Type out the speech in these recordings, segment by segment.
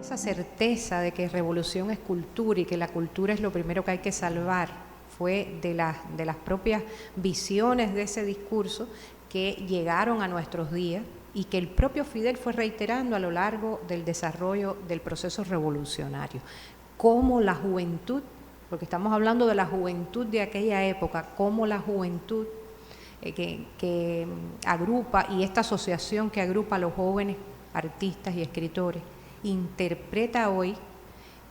esa certeza de que revolución es cultura y que la cultura es lo primero que hay que salvar, fue de las propias visiones de ese discurso que llegaron a nuestros días y que el propio Fidel fue reiterando a lo largo del desarrollo del proceso revolucionario. Cómo la juventud, porque estamos hablando de la juventud de aquella época, cómo la juventud que agrupa, y esta asociación que agrupa a los jóvenes artistas y escritores, interpreta hoy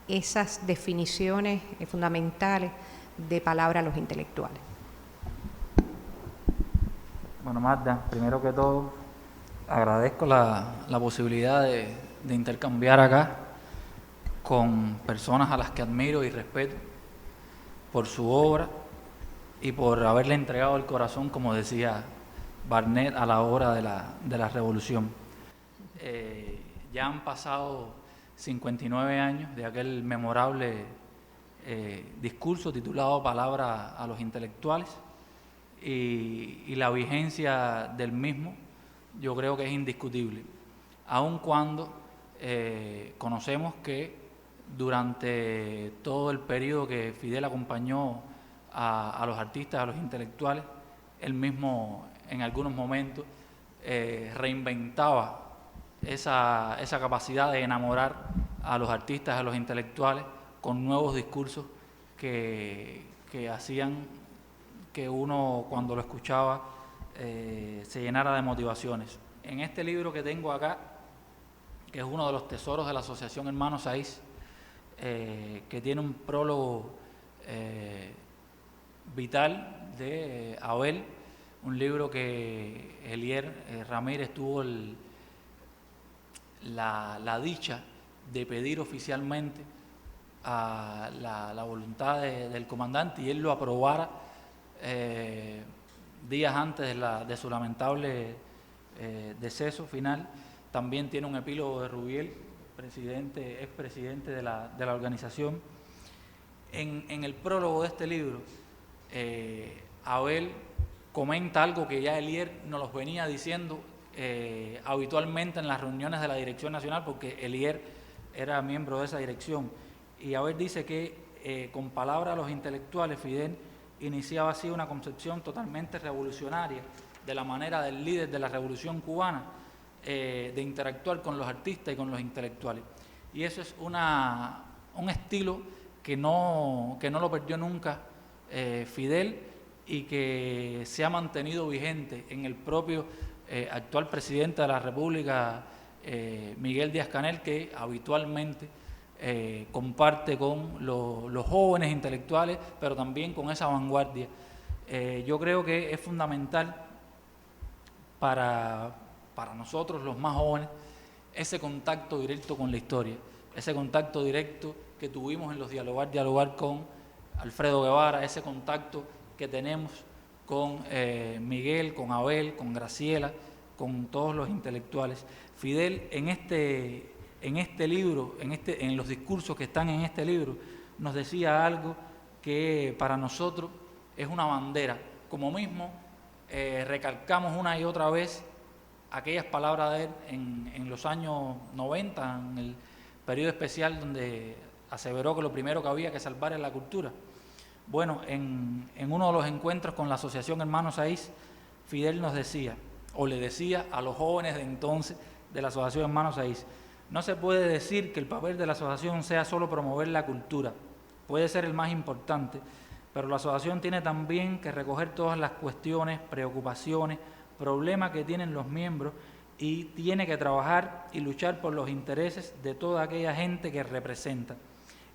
esas definiciones fundamentales de palabra a los intelectuales. Bueno, Magda, primero que todo, agradezco la posibilidad de intercambiar acá con personas a las que admiro y respeto por su obra y por haberle entregado el corazón, como decía Barnett, a la hora de la revolución. Ya han pasado 59 años de aquel memorable discurso titulado Palabra a los intelectuales, y la vigencia del mismo yo creo que es indiscutible, aun cuando conocemos que durante todo el periodo que Fidel acompañó a los artistas, a los intelectuales, él mismo en algunos momentos reinventaba esa capacidad de enamorar a los artistas, a los intelectuales, con nuevos discursos que hacían que uno, cuando lo escuchaba, se llenara de motivaciones. En este libro que tengo acá, que es uno de los tesoros de la Asociación Hermanos Saiz, que tiene un prólogo vital de Abel, un libro que Elier Ramírez tuvo la dicha de pedir oficialmente a la voluntad del comandante, y él lo aprobara días antes de su lamentable deceso final. También tiene un epílogo de Rubiel, expresidente de la organización. En el prólogo de este libro, Abel comenta algo que ya Elier nos los venía diciendo habitualmente en las reuniones de la Dirección Nacional, porque Elier era miembro de esa dirección. Y Abel dice que con palabras a los intelectuales, Fidel iniciaba así una concepción totalmente revolucionaria de la manera del líder de la Revolución Cubana de interactuar con los artistas y con los intelectuales. Y eso es un estilo que no lo perdió nunca Fidel, y que se ha mantenido vigente en el propio actual presidente de la República, Miguel Díaz-Canel, que habitualmente comparte con los jóvenes intelectuales, pero también con esa vanguardia. Yo creo que es fundamental para nosotros los más jóvenes ese contacto directo con la historia, ese contacto directo que tuvimos en los dialogar con Alfredo Guevara, ese contacto que tenemos con Miguel, con Abel, con Graciela, con todos los intelectuales. Fidel en este libro, en los discursos que están en este libro, nos decía algo que para nosotros es una bandera. Como mismo recalcamos una y otra vez aquellas palabras de él en los años 90, en el periodo especial donde aseveró que lo primero que había que salvar es la cultura. Bueno, en uno de los encuentros con la Asociación Hermanos Saiz, Fidel nos decía, o le decía a los jóvenes de entonces de la Asociación Hermanos Saiz: no se puede decir que el papel de la asociación sea solo promover la cultura, puede ser el más importante, pero la asociación tiene también que recoger todas las cuestiones, preocupaciones, problemas que tienen los miembros, y tiene que trabajar y luchar por los intereses de toda aquella gente que representa.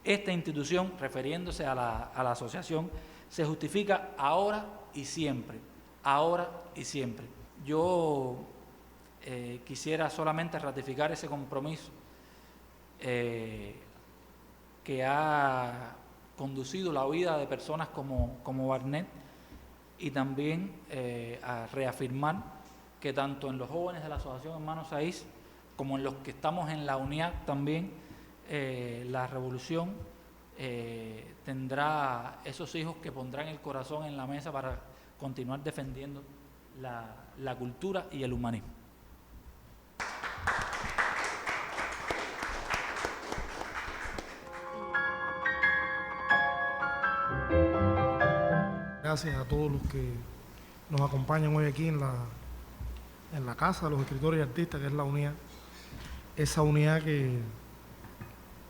Esta institución, refiriéndose a la asociación, se justifica ahora y siempre, ahora y siempre. Yo quisiera solamente ratificar ese compromiso que ha conducido la vida de personas como Barnett, y también a reafirmar que tanto en los jóvenes de la Asociación Hermanos Saiz como en los que estamos en la UNIAC también, la revolución tendrá esos hijos que pondrán el corazón en la mesa para continuar defendiendo la cultura y el humanismo. gracias a todos los que nos acompañan hoy aquí en la Casa de los Escritores y Artistas, que es la unidad. Esa unidad que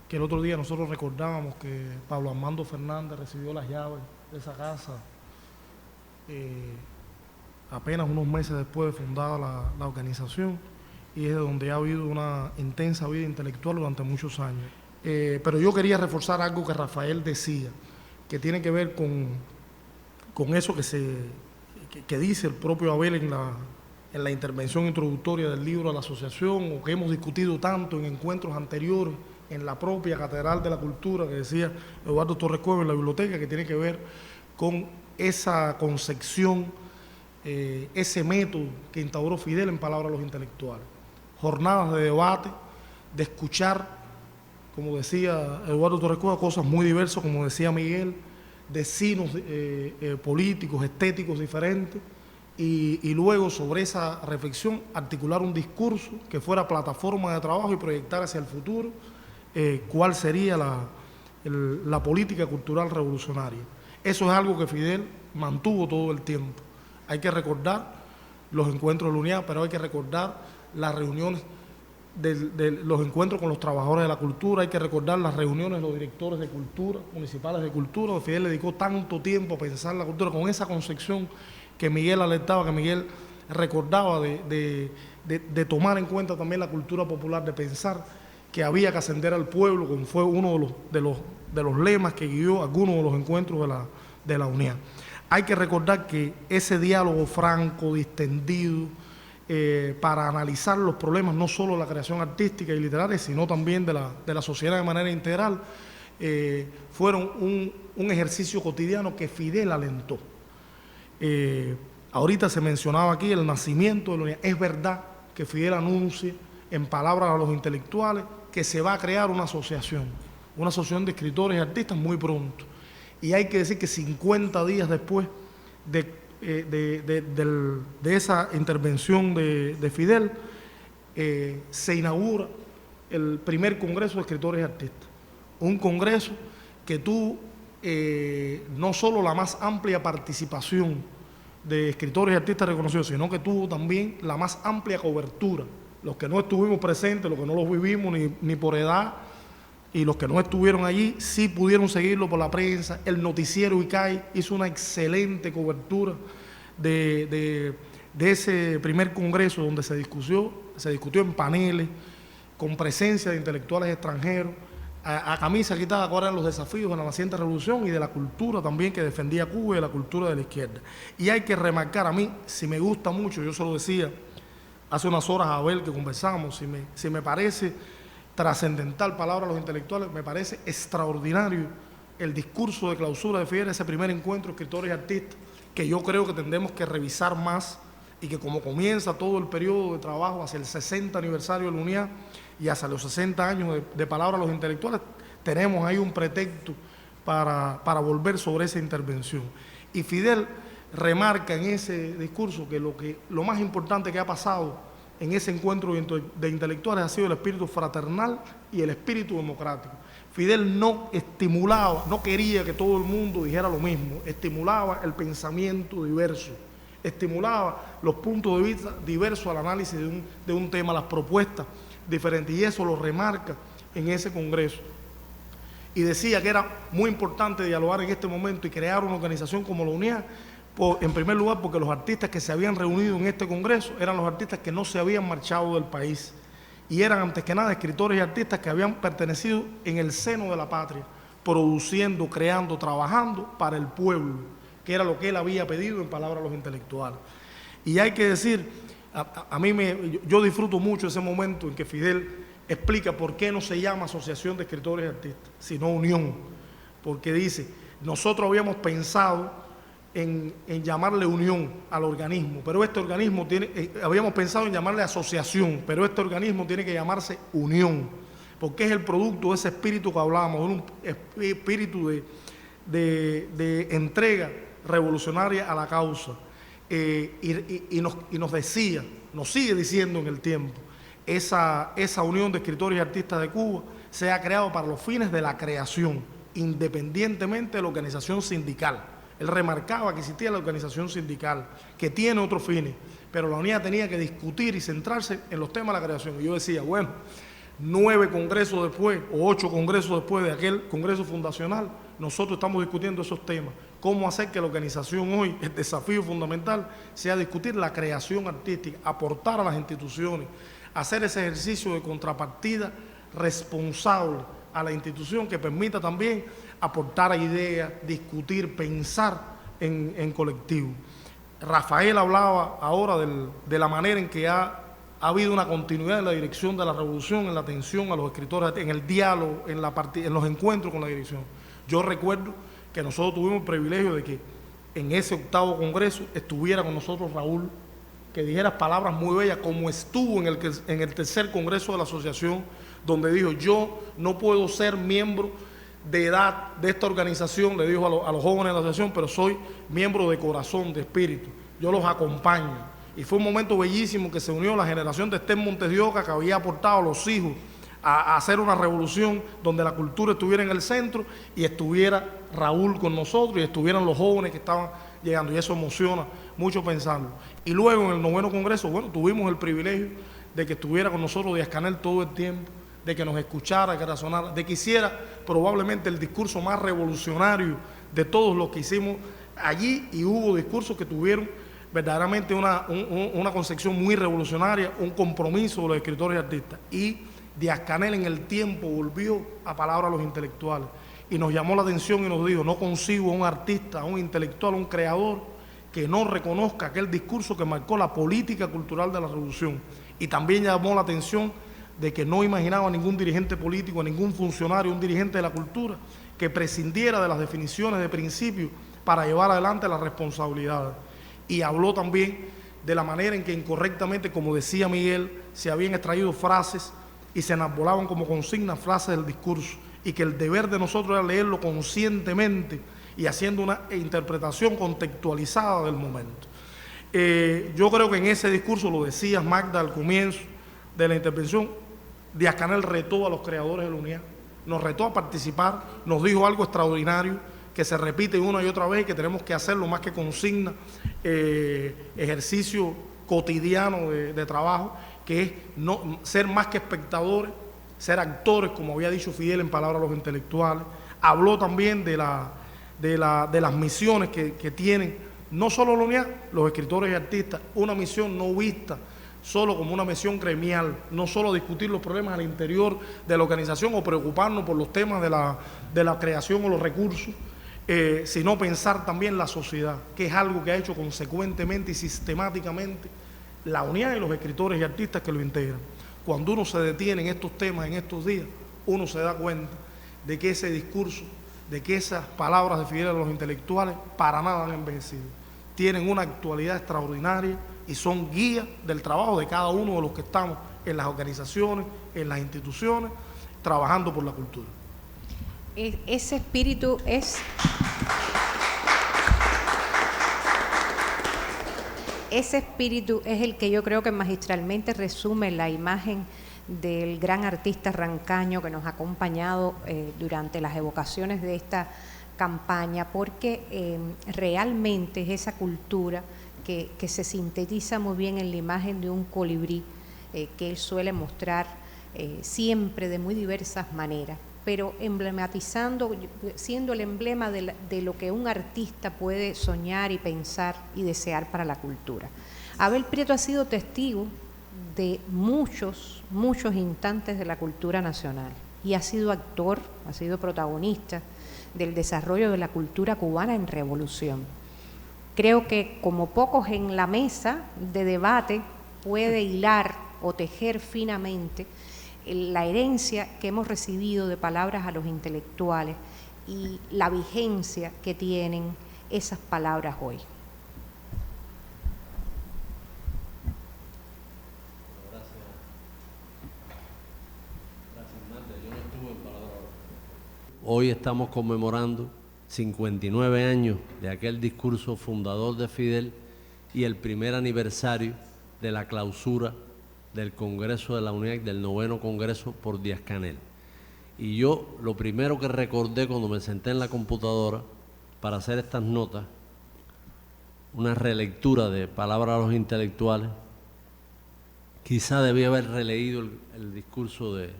el otro día nosotros recordábamos que Pablo Armando Fernández recibió las llaves de esa casa apenas unos meses después de fundada la organización, y es de donde ha habido una intensa vida intelectual durante muchos años. Pero yo quería reforzar algo que Rafael decía, que tiene que ver con eso que dice el propio Abel en la intervención introductoria del libro a la asociación, o que hemos discutido tanto en encuentros anteriores en la propia Catedral de la Cultura, que decía Eduardo Torres Cuevas en la biblioteca, que tiene que ver con esa concepción, ese método que instauró Fidel en palabras de los intelectuales. Jornadas de debate, de escuchar, como decía Eduardo Torres Cuevas, cosas muy diversas, como decía Miguel, de signos políticos, estéticos diferentes, y luego sobre esa reflexión articular un discurso que fuera plataforma de trabajo y proyectar hacia el futuro cuál sería la política cultural revolucionaria. Eso es algo que Fidel mantuvo todo el tiempo. Hay que recordar los encuentros de la unidad, pero hay que recordar las reuniones de los encuentros con los trabajadores de la cultura, hay que recordar las reuniones de los directores de cultura, municipales de cultura, donde Fidel le dedicó tanto tiempo a pensar la cultura, con esa concepción que Miguel alertaba, que Miguel recordaba de tomar en cuenta también la cultura popular, de pensar que había que ascender al pueblo, como fue uno de los lemas que guió algunos de los encuentros de la unidad. Hay que recordar que ese diálogo franco, distendido, para analizar los problemas no solo de la creación artística y literaria, sino también de la sociedad de manera integral, fueron un ejercicio cotidiano que Fidel alentó. Ahorita se mencionaba aquí el nacimiento de la unidad. Es verdad que Fidel anuncia en palabras a los intelectuales que se va a crear una asociación de escritores y artistas muy pronto. Y hay que decir que 50 días después de esa intervención de Fidel, se inaugura el primer Congreso de Escritores y Artistas. Un congreso que tuvo no solo la más amplia participación de escritores y artistas reconocidos, sino que tuvo también la más amplia cobertura. Los que no estuvimos presentes, los que no los vivimos ni por edad, y los que no estuvieron allí sí pudieron seguirlo por la prensa. El noticiero ICAI hizo una excelente cobertura de ese primer congreso, donde se discutió en paneles, con presencia de intelectuales extranjeros, a camisa quitada, cuáles eran los desafíos de la naciente revolución y de la cultura también que defendía Cuba y de la cultura de la izquierda. Y hay que remarcar, a mí, si me gusta mucho, yo se lo decía hace unas horas a Abel que conversamos, si me parece trascendental, palabra de los intelectuales, me parece extraordinario el discurso de clausura de Fidel, ese primer encuentro de escritores y artistas, que yo creo que tendremos que revisar más, y que como comienza todo el periodo de trabajo hacia el 60 aniversario de la unidad y hacia los 60 años de palabra de los intelectuales, tenemos ahí un pretexto para volver sobre esa intervención. Y Fidel remarca en ese discurso que lo más importante que ha pasado en ese encuentro de intelectuales ha sido el espíritu fraternal y el espíritu democrático. Fidel no estimulaba, no quería que todo el mundo dijera lo mismo, estimulaba el pensamiento diverso, estimulaba los puntos de vista diversos al análisis de un tema, las propuestas diferentes, y eso lo remarca en ese congreso. Y decía que era muy importante dialogar en este momento y crear una organización como la UNIA, en primer lugar porque los artistas que se habían reunido en este congreso eran los artistas que no se habían marchado del país, y eran antes que nada escritores y artistas que habían pertenecido en el seno de la patria, produciendo, creando, trabajando para el pueblo, que era lo que él había pedido en palabras de los intelectuales. Y hay que decir, yo disfruto mucho ese momento en que Fidel explica por qué no se llama Asociación de Escritores y Artistas, sino Unión, porque dice, nosotros habíamos pensado en llamarle unión al organismo, pero este organismo habíamos pensado en llamarle asociación, pero este organismo tiene que llamarse unión, porque es el producto de ese espíritu que hablábamos, de un espíritu de entrega revolucionaria a la causa. Y nos decía, nos sigue diciendo en el tiempo, esa unión de escritores y artistas de Cuba se ha creado para los fines de la creación, independientemente de la organización sindical. Él remarcaba que existía la organización sindical, que tiene otros fines, pero la unidad tenía que discutir y centrarse en los temas de la creación. Y yo decía, bueno, 9 congresos después o 8 congresos después de aquel congreso fundacional, nosotros estamos discutiendo esos temas. Cómo hacer que la organización hoy, el desafío fundamental, sea discutir la creación artística, aportar a las instituciones, hacer ese ejercicio de contrapartida responsable a la institución que permita también aportar ideas, discutir, pensar en colectivo. Rafael hablaba ahora de la manera en que ha habido una continuidad en la dirección de la revolución, en la atención a los escritores, en el diálogo, en los encuentros con la dirección. Yo recuerdo que nosotros tuvimos el privilegio de que en ese 8º congreso estuviera con nosotros Raúl, que dijera palabras muy bellas, como estuvo en el 3er congreso de la asociación, donde dijo, yo no puedo ser miembro de edad de esta organización, le dijo a los jóvenes de la asociación, pero soy miembro de corazón, de espíritu, yo los acompaño. Y fue un momento bellísimo que se unió la generación de Esther Montes de Oca, que había aportado a los hijos a hacer una revolución donde la cultura estuviera en el centro, y estuviera Raúl con nosotros y estuvieran los jóvenes que estaban llegando, y eso emociona mucho pensarlo. Y luego en el 9º congreso, bueno, tuvimos el privilegio de que estuviera con nosotros Díaz-Canel todo el tiempo, de que nos escuchara, que razonara, de que hiciera probablemente el discurso más revolucionario de todos los que hicimos allí, y hubo discursos que tuvieron verdaderamente una concepción muy revolucionaria, un compromiso de los escritores y artistas. Y Díaz-Canel en el tiempo volvió a palabra a los intelectuales y nos llamó la atención y nos dijo, no consigo a un artista, a un intelectual, a un creador que no reconozca aquel discurso que marcó la política cultural de la revolución. Y también llamó la atención de que no imaginaba ningún dirigente político, ningún funcionario, un dirigente de la cultura, que prescindiera de las definiciones de principio para llevar adelante las responsabilidades. Y habló también de la manera en que incorrectamente, como decía Miguel, se habían extraído frases y se enarbolaban como consignas frases del discurso, y que el deber de nosotros era leerlo conscientemente y haciendo una interpretación contextualizada del momento. Yo creo que en ese discurso, lo decías Magda al comienzo de la intervención, Díaz-Canel retó a los creadores de la unidad, nos retó a participar, nos dijo algo extraordinario que se repite una y otra vez, y que tenemos que hacerlo más que consigna, ejercicio cotidiano de trabajo, que es no ser más que espectadores, ser actores, como había dicho Fidel en palabras de los intelectuales. Habló también de las misiones que tienen, no solo la unidad, los escritores y artistas, una misión no vista solo como una misión gremial, no solo discutir los problemas al interior de la organización o preocuparnos por los temas de la creación o los recursos, sino pensar también la sociedad, que es algo que ha hecho consecuentemente y sistemáticamente la unidad y los escritores y artistas que lo integran. Cuando uno se detiene en estos temas, en estos días, uno se da cuenta de que ese discurso, de que esas palabras de Fidel a los intelectuales para nada han envejecido. Tienen una actualidad extraordinaria y son guías del trabajo de cada uno de los que estamos en las organizaciones, en las instituciones, trabajando por la cultura. Ese espíritu es... Ese espíritu es el que yo creo que magistralmente resume la imagen del gran artista rancaño que nos ha acompañado durante las evocaciones de esta campaña, porque realmente es esa cultura que se sintetiza muy bien en la imagen de un colibrí que él suele mostrar siempre de muy diversas maneras, pero emblematizando, siendo el emblema de lo que un artista puede soñar y pensar y desear para la cultura. Abel Prieto ha sido testigo de muchos instantes de la cultura nacional y ha sido actor, ha sido protagonista del desarrollo de la cultura cubana en revolución. Creo que como pocos en la mesa de debate puede hilar o tejer finamente la herencia que hemos recibido de palabras a los intelectuales y la vigencia que tienen esas palabras hoy. Gracias, Marta. Yo no estuve en palabras. Hoy estamos conmemorando 59 años de aquel discurso fundador de Fidel y el primer aniversario de la clausura del Congreso de la UNIAC, del 9º Congreso por Díaz-Canel. Y yo lo primero que recordé cuando me senté en la computadora para hacer estas notas, una relectura de Palabras a los Intelectuales. Quizá debía haber releído el discurso del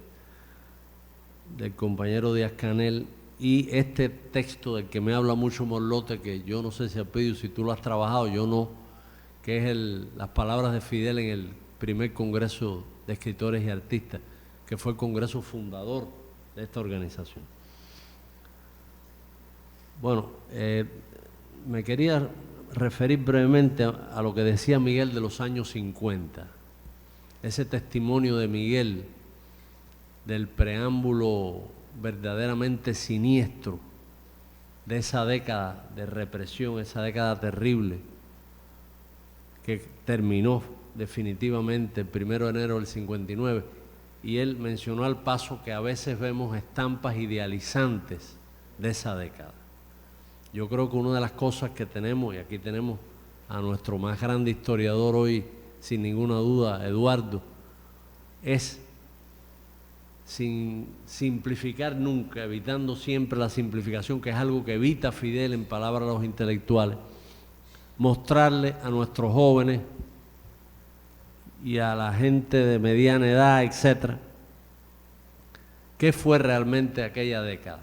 compañero Díaz-Canel y este texto del que me habla mucho Morlote, que yo no sé si Alpidio, si tú lo has trabajado, yo no, que es las palabras de Fidel en el primer Congreso de Escritores y Artistas, que fue el congreso fundador de esta organización. Bueno, me quería referir brevemente a lo que decía Miguel de los años 50. Ese testimonio de Miguel del preámbulo verdaderamente siniestro de esa década de represión, esa década terrible que terminó definitivamente el 1 de enero del 59, y él mencionó al paso que a veces vemos estampas idealizantes de esa década. Yo creo que una de las cosas que tenemos, y aquí tenemos a nuestro más grande historiador hoy, sin ninguna duda, Eduardo, es, sin simplificar nunca, evitando siempre la simplificación, que es algo que evita Fidel en Palabras a los Intelectuales, mostrarle a nuestros jóvenes y a la gente de mediana edad, etcétera, qué fue realmente aquella década,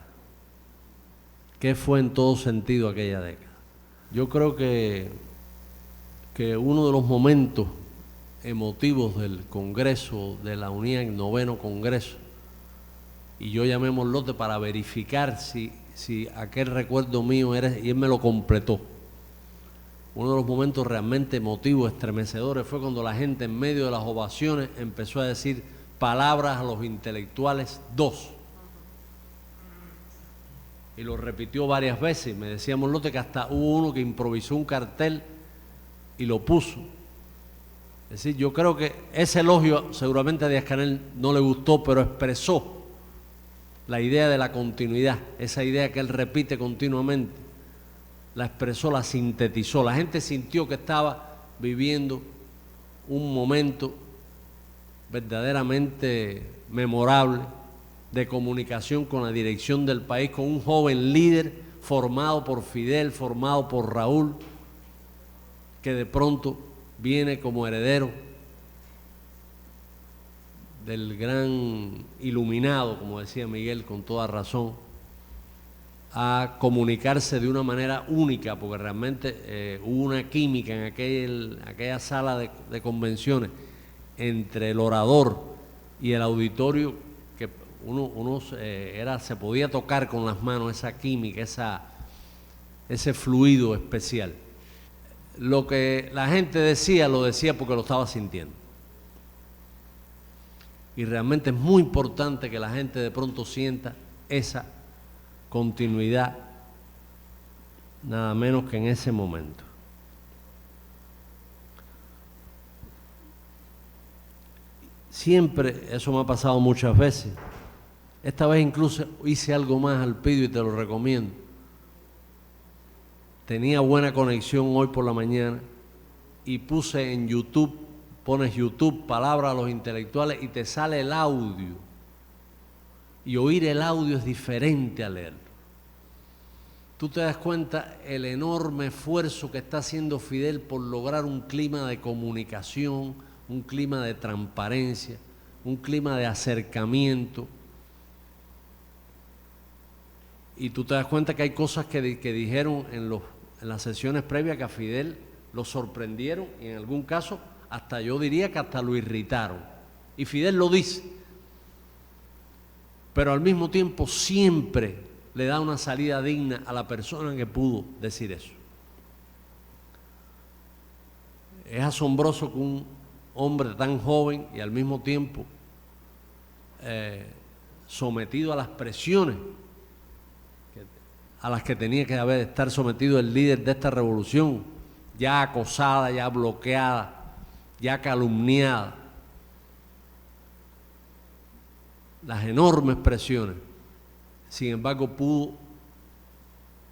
qué fue en todo sentido aquella década. Yo creo que uno de los momentos emotivos del Congreso de la UNIAC, 9º Congreso, y yo llamé a Morlote para verificar si aquel recuerdo mío era, y él me lo completó. Uno de los momentos realmente emotivos, estremecedores, fue cuando la gente en medio de las ovaciones empezó a decir Palabras a los Intelectuales 2. Y lo repitió varias veces. Me decía Morlote que hasta hubo uno que improvisó un cartel y lo puso. Es decir, yo creo que ese elogio seguramente a Díaz-Canel no le gustó, pero expresó la idea de la continuidad, esa idea que él repite continuamente. La expresó, la sintetizó. La gente sintió que estaba viviendo un momento verdaderamente memorable de comunicación con la dirección del país, con un joven líder formado por Fidel, formado por Raúl, que de pronto viene como heredero del gran iluminado, como decía Miguel con toda razón, a comunicarse de una manera única, porque realmente hubo una química en aquella sala de convenciones entre el orador y el auditorio, que se podía tocar con las manos esa química, ese fluido especial. Lo que la gente decía, lo decía porque lo estaba sintiendo. Y realmente es muy importante que la gente de pronto sienta esa continuidad, nada menos que en ese momento. Siempre, eso me ha pasado muchas veces. Esta vez incluso hice algo más, Alpidio, y te lo recomiendo. Tenía buena conexión hoy por la mañana y puse en YouTube, pones YouTube, Palabras a los Intelectuales, y te sale el audio. Y oír el audio es diferente a leerlo. Tú te das cuenta el enorme esfuerzo que está haciendo Fidel por lograr un clima de comunicación, un clima de transparencia, un clima de acercamiento. Y tú te das cuenta que hay cosas que dijeron en las sesiones previas que a Fidel lo sorprendieron y en algún caso hasta yo diría que hasta lo irritaron. Y Fidel lo dice, pero al mismo tiempo siempre le da una salida digna a la persona que pudo decir eso. Es asombroso que un hombre tan joven y al mismo tiempo sometido a las presiones a las que tenía que estar sometido el líder de esta revolución, ya acosada, ya bloqueada, ya calumniada, las enormes presiones, sin embargo pudo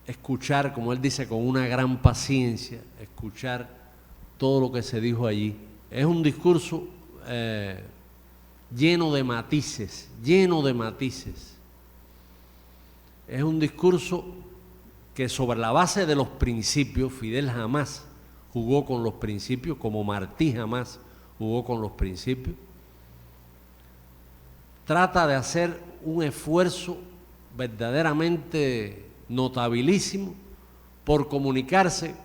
escuchar, como él dice, con una gran paciencia, escuchar todo lo que se dijo allí. Es un discurso lleno de matices, lleno de matices. Es un discurso que sobre la base de los principios, Fidel jamás jugó con los principios, como Martí jamás jugó con los principios, trata de hacer un esfuerzo verdaderamente notabilísimo por comunicarse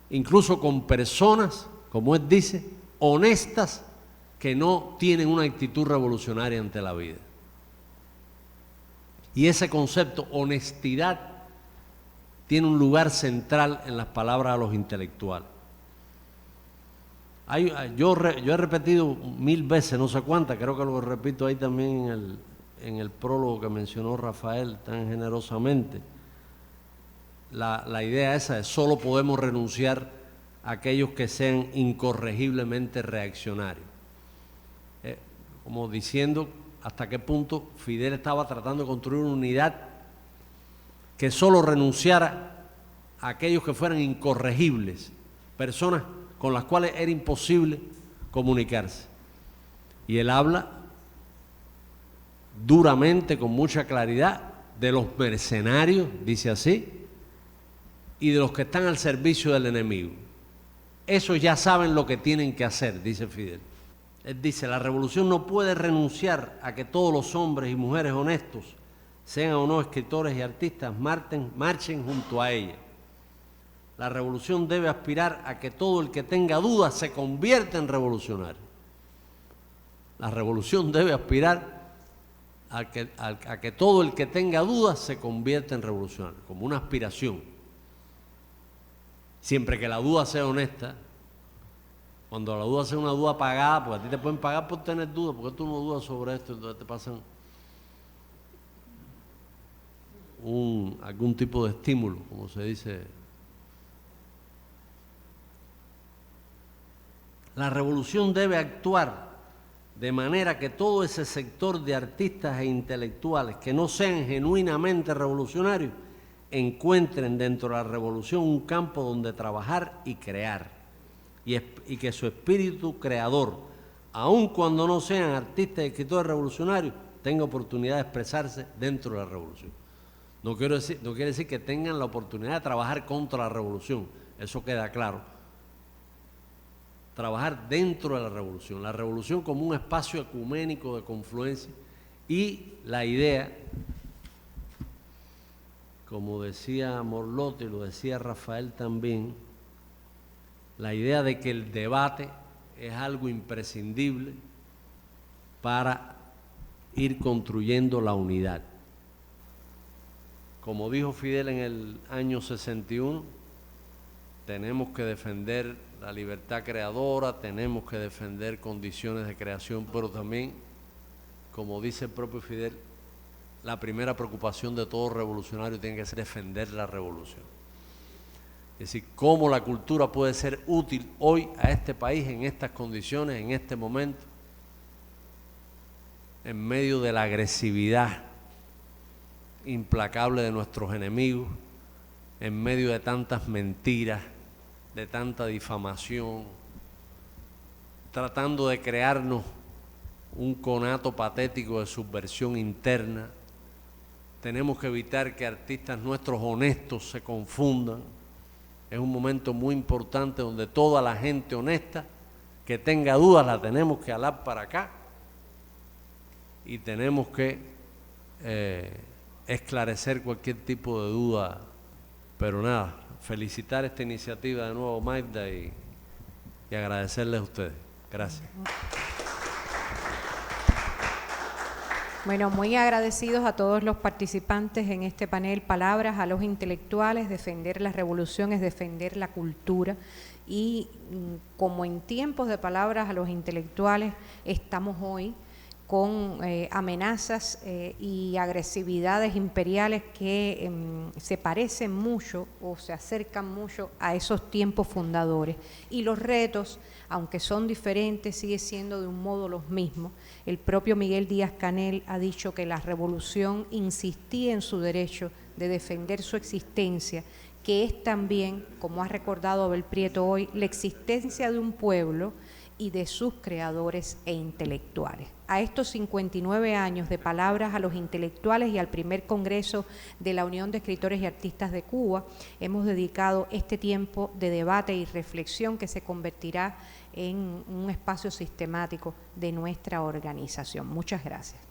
incluso con personas, como él dice, honestas, que no tienen una actitud revolucionaria ante la vida. Y ese concepto, honestidad, tiene un lugar central en las palabras de los intelectuales. Yo he repetido 1000 veces, no sé cuántas, creo que lo repito ahí también en el prólogo que mencionó Rafael tan generosamente, la idea esa de solo podemos renunciar a aquellos que sean incorregiblemente reaccionarios. Como diciendo hasta qué punto Fidel estaba tratando de construir una unidad que solo renunciara a aquellos que fueran incorregibles, personas con las cuales era imposible comunicarse. Y él habla duramente, con mucha claridad, de los mercenarios, dice así, y de los que están al servicio del enemigo. Esos ya saben lo que tienen que hacer, dice Fidel. Él dice, la revolución no puede renunciar a que todos los hombres y mujeres honestos, sean o no escritores y artistas, marchen junto a ella. La revolución debe aspirar a que todo el que tenga dudas se convierta en revolucionario. La revolución debe aspirar a que todo el que tenga dudas se convierta en revolucionario, como una aspiración. Siempre que la duda sea honesta. Cuando la duda sea una duda pagada, pues a ti te pueden pagar por tener dudas, porque tú no dudas sobre esto, entonces te pasan algún tipo de estímulo, como se dice. La revolución debe actuar de manera que todo ese sector de artistas e intelectuales que no sean genuinamente revolucionarios encuentren dentro de la revolución un campo donde trabajar y crear. Y que su espíritu creador, aun cuando no sean artistas y escritores revolucionarios, tenga oportunidad de expresarse dentro de la revolución. No quiere decir que tengan la oportunidad de trabajar contra la revolución, eso queda claro. Trabajar dentro de la revolución como un espacio ecuménico de confluencia, y la idea, como decía Morlote y lo decía Rafael también, la idea de que el debate es algo imprescindible para ir construyendo la unidad. Como dijo Fidel en el año 61, tenemos que defender la libertad creadora, tenemos que defender condiciones de creación, pero también, como dice el propio Fidel, la primera preocupación de todo revolucionario tiene que ser defender la revolución. Es decir, cómo la cultura puede ser útil hoy a este país en estas condiciones, en este momento, en medio de la agresividad implacable de nuestros enemigos, en medio de tantas mentiras, de tanta difamación, tratando de crearnos un conato patético de subversión interna. Tenemos que evitar que artistas nuestros honestos se confundan. Es un momento muy importante donde toda la gente honesta que tenga dudas la tenemos que jalar para acá y tenemos que esclarecer cualquier tipo de duda. Pero nada, felicitar esta iniciativa de nuevo, Magda, y agradecerles a ustedes. Gracias. Bueno, muy agradecidos a todos los participantes en este panel. Palabras a los intelectuales: defender la revolución es defender la cultura. Y como en tiempos de palabras a los intelectuales, estamos hoy con amenazas y agresividades imperiales que se parecen mucho o se acercan mucho a esos tiempos fundadores. Y los retos, aunque son diferentes, siguen siendo de un modo los mismos. El propio Miguel Díaz-Canel ha dicho que la revolución insistía en su derecho de defender su existencia, que es también, como ha recordado Abel Prieto hoy, la existencia de un pueblo y de sus creadores e intelectuales. A estos 59 años de Palabras a los Intelectuales y al primer Congreso de la Unión de Escritores y Artistas de Cuba, hemos dedicado este tiempo de debate y reflexión que se convertirá en un espacio sistemático de nuestra organización. Muchas gracias.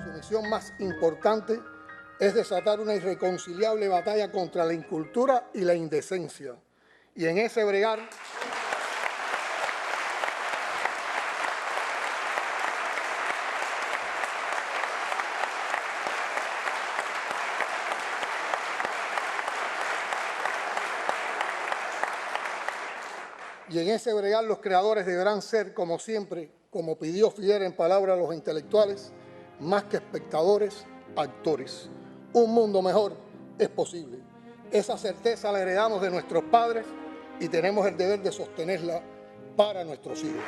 Su misión más importante es desatar una irreconciliable batalla contra la incultura y la indecencia. Y en ese bregar los creadores deberán ser, como siempre, como pidió Fidel en Palabras a los Intelectuales, más que espectadores, actores. Un mundo mejor es posible. Esa certeza la heredamos de nuestros padres y tenemos el deber de sostenerla para nuestros hijos.